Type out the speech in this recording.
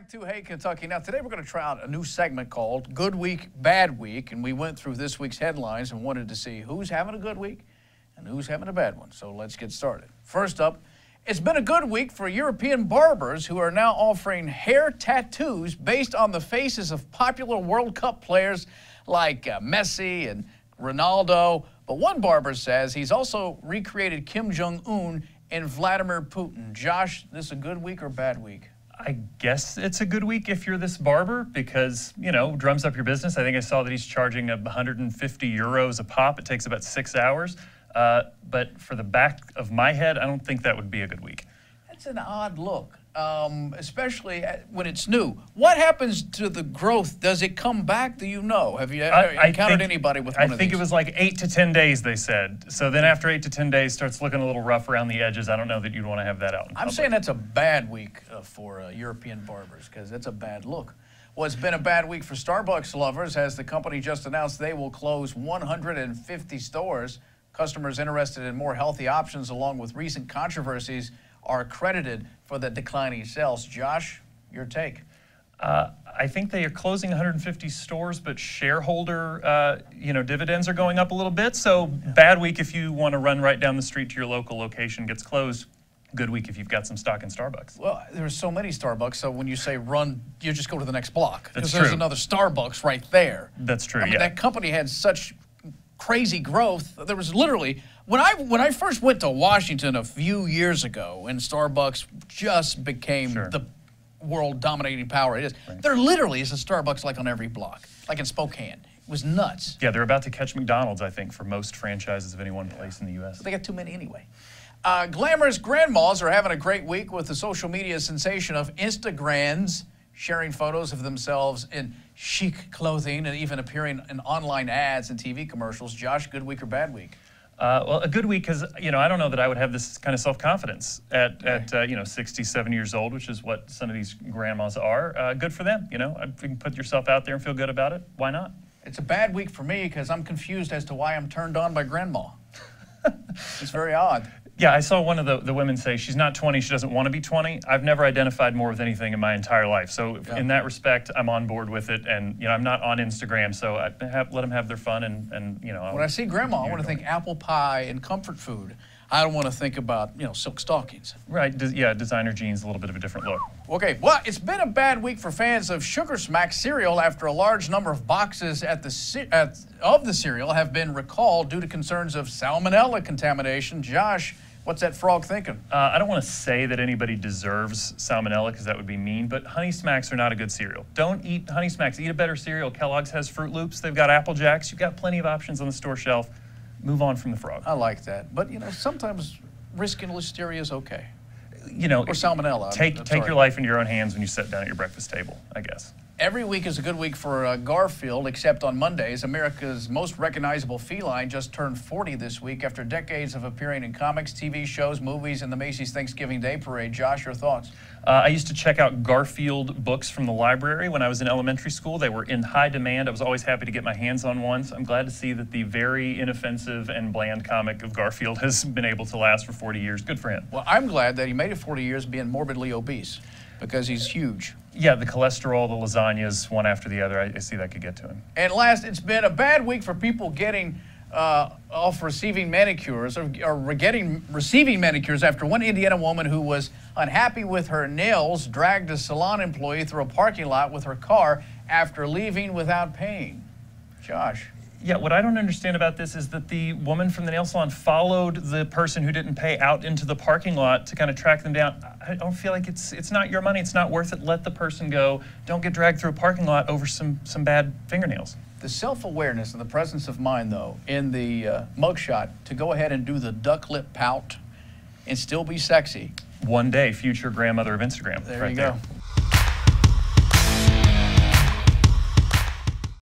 back to Hey Kentucky. Now, today we're going to try out a new segment called Good Week, Bad Week, and we went through this week's headlines and wanted to see who's having a good week and who's having a bad one. So let's get started. First up, it's been a good week for European barbers who are now offering hair tattoos based on the faces of popular World Cup players like Messi and Ronaldo. But one barber says he's also recreated Kim Jong-un and Vladimir Putin. Josh, this a good week or bad week? I guess it's a good week if you're this barber because, you know, drums up your business. I think I saw that he's charging 150 euros a pop. It takes about 6 hours. But for the back of my head, I don't think that would be a good week. That's an odd look, especially when it's new. What happens to the growth? Does it come back? Do you know? Have you encountered anybody with one of these? I think it was like 8 to 10 days, they said. So then after 8 to 10 days, starts looking a little rough around the edges. I don't know that you'd want to have that out in public. I'm saying that's a bad week for European barbers because it's a bad look. Well, it's been a bad week for Starbucks lovers as the company just announced they will close 150 stores. Customers interested in more healthy options along with recent controversies are credited for the declining sales. Josh, your take? I think they are closing 150 stores, but shareholder, dividends are going up a little bit. So bad week if you want to run right down the street to your local location gets closed. Good week if you've got some stock in Starbucks. Well, there's so many Starbucks, so when you say run, you just go to the next block. That's true. There's another Starbucks right there. That's true, I mean, that company had such crazy growth. There was literally, when I first went to Washington a few years ago and Starbucks just became the world dominating power it is, there literally is a Starbucks like on every block, like in Spokane. It was nuts. Yeah, they're about to catch McDonald's, I think, for most franchises of any one place in the U.S. But they got too many anyway. Glamorous Grandmas are having a great week with the social media sensation of Instagrams sharing photos of themselves in chic clothing and even appearing in online ads and TV commercials. Josh, good week or bad week? Well, a good week because, I don't know that I would have this kind of self-confidence at 67 years old, which is what some of these grandmas are. Good for them, If you can put yourself out there and feel good about it, why not? It's a bad week for me because I'm confused as to why I'm turned on by grandma. It's very odd. Yeah, I saw one of the women say she's not 20, she doesn't want to be 20. I've never identified more with anything in my entire life. So in that respect, I'm on board with it. And, I'm not on Instagram, so let them have their fun. And when I see grandma, I want to think apple pie and comfort food. I don't want to think about, silk stockings. Right, yeah, designer jeans, a little bit of a different look. Okay, well, it's been a bad week for fans of Sugar Smack cereal after a large number of boxes of the cereal have been recalled due to concerns of salmonella contamination. Josh, what's that frog thinking? I don't want to say that anybody deserves salmonella because that would be mean, but Honey Smacks are not a good cereal. Don't eat Honey Smacks. Eat a better cereal. Kellogg's has Fruit Loops. They've got Apple Jacks. You've got plenty of options on the store shelf. Move on from the frog. I like that. But, sometimes risking listeria is okay. Or salmonella. Take your life into your own hands when you sit down at your breakfast table, I guess. Every week is a good week for Garfield, except on Mondays. America's most recognizable feline just turned 40 this week after decades of appearing in comics, TV shows, movies, and the Macy's Thanksgiving Day Parade. Josh, your thoughts? I used to check out Garfield books from the library when I was in elementary school. They were in high demand. I was always happy to get my hands on one. So I'm glad to see that the very inoffensive and bland comic of Garfield has been able to last for 40 years. Good for him. Well, I'm glad that he made it 40 years being morbidly obese because he's huge. Yeah, the cholesterol, the lasagnas, one after the other, I see that could get to him. And last, it's been a bad week for people getting off receiving manicures or receiving manicures after one Indiana woman who was unhappy with her nails dragged a salon employee through a parking lot with her car after leaving without paying. Josh. Yeah, what I don't understand about this is that the woman from the nail salon followed the person who didn't pay out into the parking lot to kind of track them down. I don't feel like it's not your money. It's not worth it. Let the person go. Don't get dragged through a parking lot over some bad fingernails. The self-awareness and the presence of mind, though, in the mugshot to go ahead and do the duck lip pout and still be sexy. One day, future grandmother of Instagram. There you go.